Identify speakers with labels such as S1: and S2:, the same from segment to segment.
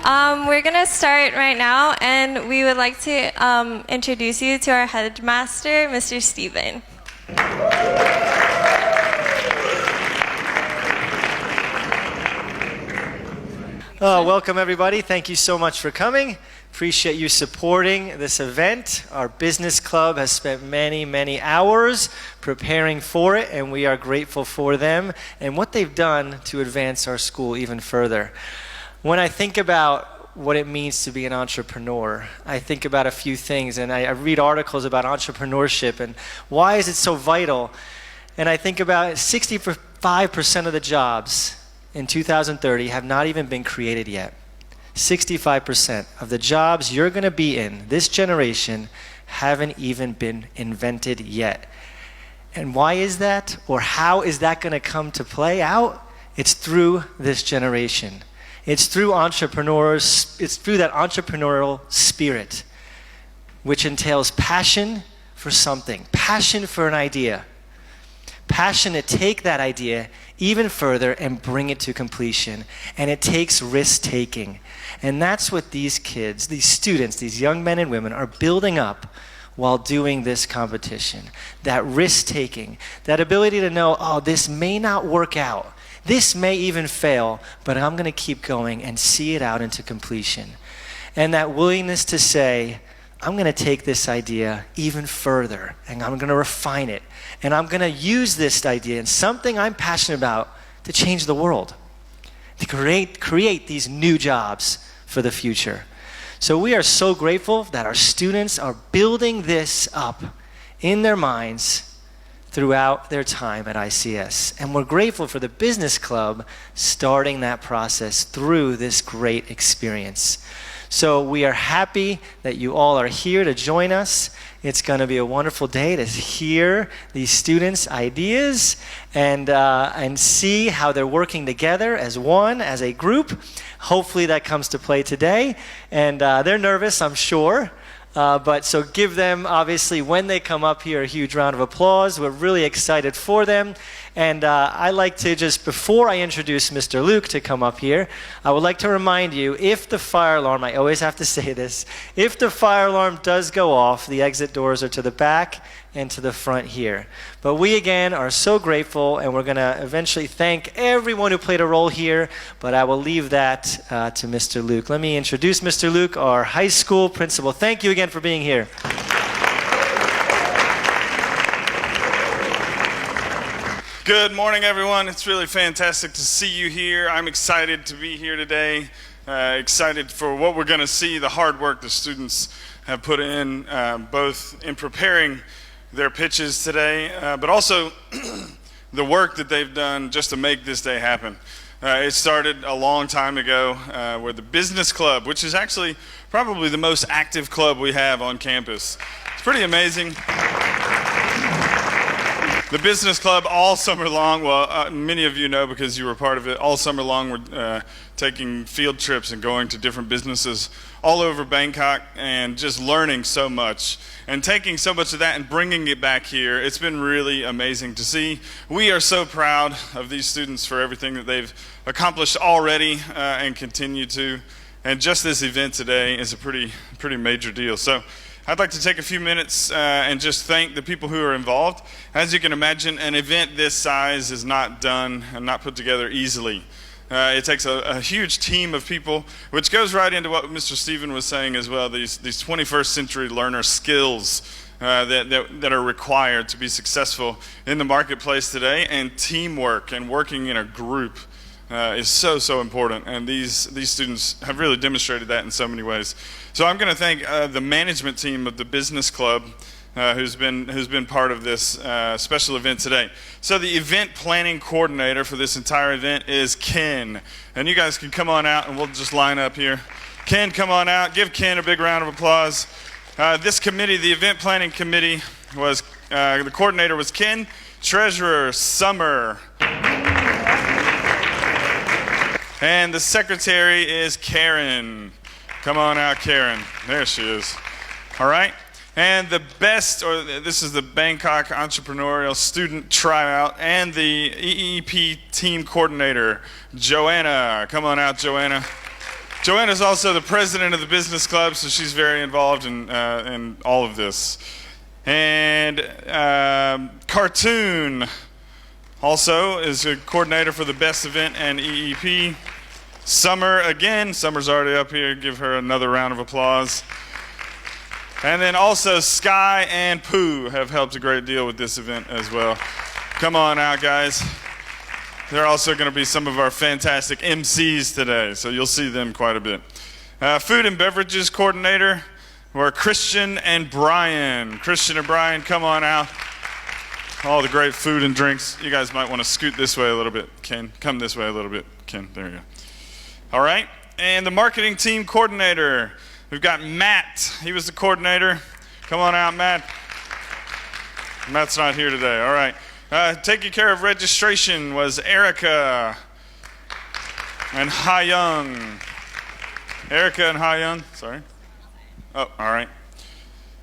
S1: We're going to start right now, and we would like to introduce you to our headmaster, Mr. Stephen.
S2: Welcome, everybody. Thank you so much for coming. Appreciate you supporting this event. Our business club has spent many, many hours preparing for it, and we are grateful for them and what they've done to advance our school even further. When I think about what it means to be an entrepreneur, I think about a few things, and I read articles about entrepreneurship and why is it so vital. And I think about 65% of the jobs in 2030 have not even been created yet. 65% of the jobs you're going to be in this generation haven't even been invented yet. And why is that? Or how is that going to come to play out? It's through this generation. It's through entrepreneurs. It's through that entrepreneurial spirit, which entails passion for something, passion for an idea, passion to take that idea even further and bring it to completion. And it takes risk-taking. And that's what these kids, these students, these young men and women are building up while doing this competition. That risk-taking, that ability to know, oh, this may not work out. This may even fail, but I'm going to keep going and see it out into completion. And that willingness to say, I'm going to take this idea even further, and I'm going to refine it, and I'm going to use this idea and something I'm passionate about to change the world, to create these new jobs for the future. So we are so grateful that our students are building this up in their minds throughout their time at ICS. And we're grateful for the business club starting that process through this great experience. So we are happy that you all are here to join us. It's going to be a wonderful day to hear these students' ideas and see how they're working together as one, as a group. Hopefully that comes to play today. And they're nervous, I'm sure. But so give them, obviously, when they come up here, a huge round of applause. We're really excited for them. And I like to just, before I introduce Mr. Luke to come up here, I would like to remind you, if the fire alarm, I always have to say this, if the fire alarm does go off, the exit doors are to the back and to the front here. But we, again, are so grateful, and we're going to eventually thank everyone who played a role here, but I will leave that to Mr. Luke. Let me introduce Mr. Luke, our high school principal. Thank you again for being here.
S3: Good morning, everyone. It's really fantastic to see you here. I'm excited to be here today, excited for what we're going to see, the hard work the students have put in, both in preparing their pitches today, but also the work that they've done just to make this day happen. It started a long time ago where the business club, which is actually probably the most active club we have on campus. It's pretty amazing. The business club all summer long, well, many of you know because you were part of it, all summer long we're taking field trips and going to different businesses all over Bangkok and just learning so much and taking so much of that and bringing it back here. It's been really amazing to see. We are so proud of these students for everything that they've accomplished already and continue to. And just this event today is a pretty major deal. So I'd like to take a few minutes and just thank the people who are involved. As you can imagine, an event this size is not done and not put together easily. It takes a huge team of people, which goes right into what Mr. Stephen was saying as well, these 21st century learner skills that are required to be successful in the marketplace today, and teamwork and working in a group is so important, and these students have really demonstrated that in so many ways. So I'm going to thank the management team of the business club who's been part of this special event today. So the event planning coordinator for this entire event is Ken, and you guys can come on out and we'll just line up here. Ken, come on out. Give Ken a big round of applause. This committee, the event planning committee, was the coordinator was Ken, treasurer Summer. And the secretary is Karen. Come on out, Karen. There she is. All right. And the best, or this is the Bangkok Entrepreneurial Student Tryout, and the EEP team coordinator, Joanna. Come on out, Joanna. Joanna's also the president of the business club, so she's very involved in all of this. And Cartoon also is a coordinator for the Best Event and EEP. Summer, again, Summer's already up here. Give her another round of applause. And then also Sky and Pooh have helped a great deal with this event as well. Come on out, guys. They're also going to be some of our fantastic MCs today, so you'll see them quite a bit. Food and beverages coordinator were Christian and Brian. Christian and Brian, come on out. All the great food and drinks. You guys might want to scoot this way a little bit, Ken. Come this way a little bit, Ken. There you go. All right. And the marketing team coordinator, we've got Matt. He was the coordinator. Come on out, Matt. Matt's not here today. All right. Taking care of registration was Erica and Ha-Young. Erica and Ha-Young, sorry. Oh, all right.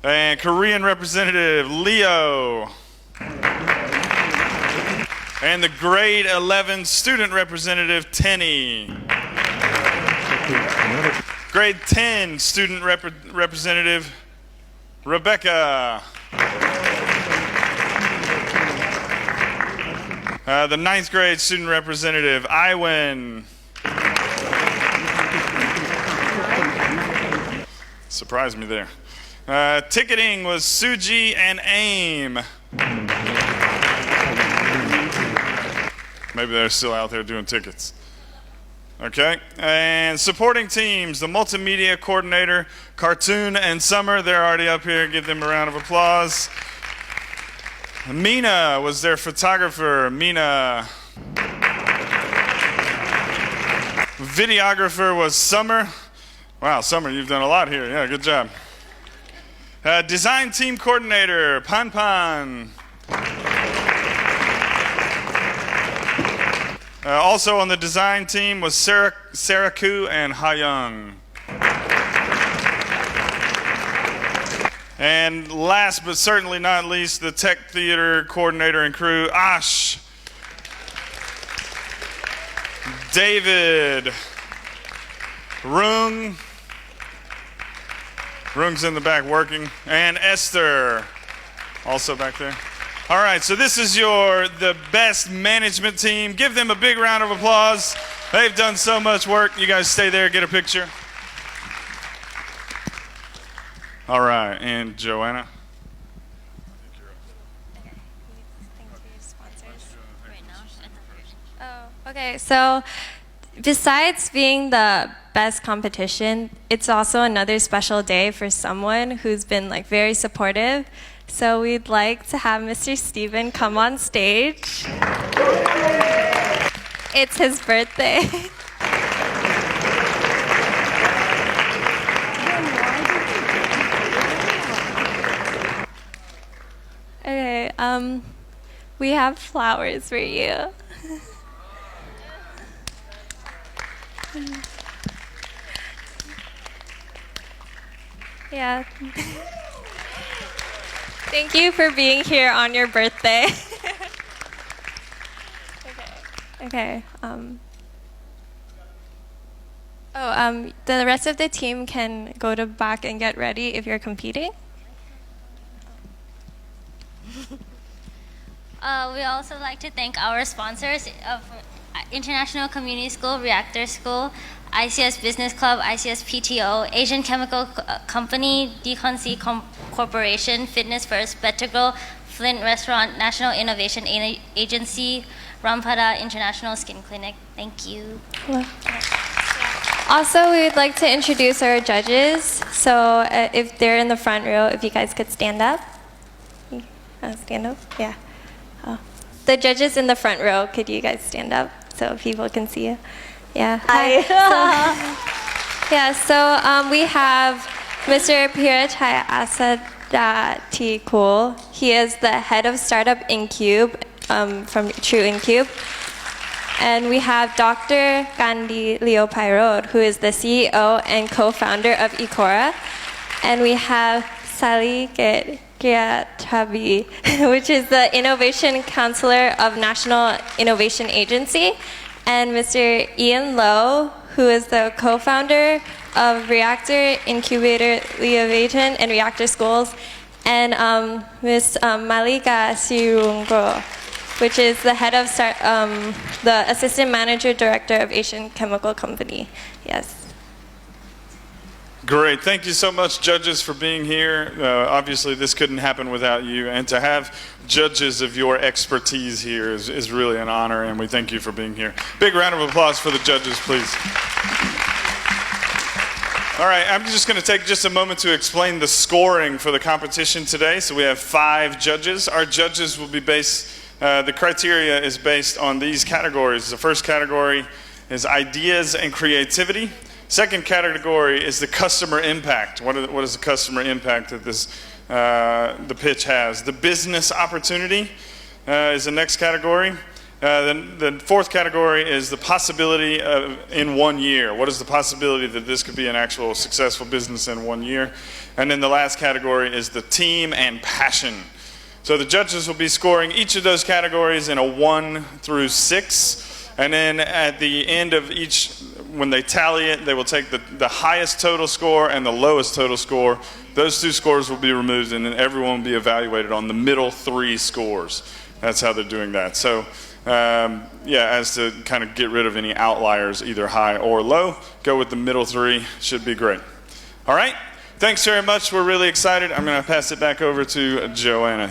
S3: And Korean representative, Leo. And the grade 11 student representative, Tenny. Grade 10 student representative, Rebecca. The 9th grade student representative, Iwan. Surprised me there. Ticketing was Suji and Aim. Maybe they're still out there doing tickets. Okay, and supporting teams, the multimedia coordinator, Cartoon and Summer, they're already up here. Give them a round of applause. Mina was their photographer, Mina. Videographer was Summer. Wow, Summer, you've done a lot here. Yeah, good job. Design team coordinator, Pan Pan. Also on the design team was Sarah Koo and Ha-Young. And last but certainly not least, the tech theater coordinator and crew, Ash, David, Rung's in the back working, and Esther, also back there. All right, so this is the best management team. Give them a big round of applause. They've done so much work. You guys stay there, get a picture. All right, and Joanna.
S1: Oh, okay. So besides being the best competition, it's also another special day for someone who's been like very supportive. So we'd like to have Mr. Steven come on stage. It's his birthday. Okay, we have flowers for you. Yeah. Thank you for being here on your birthday. Okay. The rest of the team can go to back and get ready if you're competing.
S4: We also like to thank our sponsors of International Community School, Reactor School, ICS Business Club, ICS PTO, Asian Chemical Company, Decon C Corporation, Fitness First, Better Girl, Flint Restaurant, National Innovation Agency, Rampada International Skin Clinic. Thank you.
S1: Hello. Also, we would like to introduce our judges. So if they're in the front row, if you guys could stand up. Stand up? Yeah. Oh. The judges in the front row, could you guys stand up so people can see you? Yeah. Hi. So we have Mr. Pirachai Asadati-Kul. He is the head of startup Incube from True Incube. And we have Dr. Gandhi Leopairod, who is the CEO and co-founder of Ecora. And we have Sally Gyatabi, which is the Innovation Counselor of National Innovation Agency. and Mr. Ian Lowe, who is the co-founder of Reactor Incubator League of Asian and Reactor Schools, and Ms. Malika Sirungro, which is the head of the assistant manager director of Asian Chemical Company. Yes.
S3: Great. Thank you so much, judges, for being here. Obviously, this couldn't happen without you. And to have judges of your expertise here is really an honor, and we thank you for being here. Big round of applause for the judges, please. All right, I'm just going to take just a moment to explain the scoring for the competition today. So we have 5 judges. Our judges will be the criteria is based on these categories. The first category is ideas and creativity. Second category is the customer impact. What is the customer impact that the pitch has? The business opportunity is the next category. Then the fourth category is the possibility in 1 year. What is the possibility that this could be an actual successful business in 1 year? And then the last category is the team and passion. So the judges will be scoring each of those categories in a 1 through 6. And then at the end of each, when they tally it, they will take the highest total score and the lowest total score. Those 2 scores will be removed, and then everyone will be evaluated on the middle 3 scores. That's how they're doing that. So, as to kind of get rid of any outliers, either high or low, go with the middle 3. Should be great. All right. Thanks very much. We're really excited. I'm going to pass it back over to Joanna.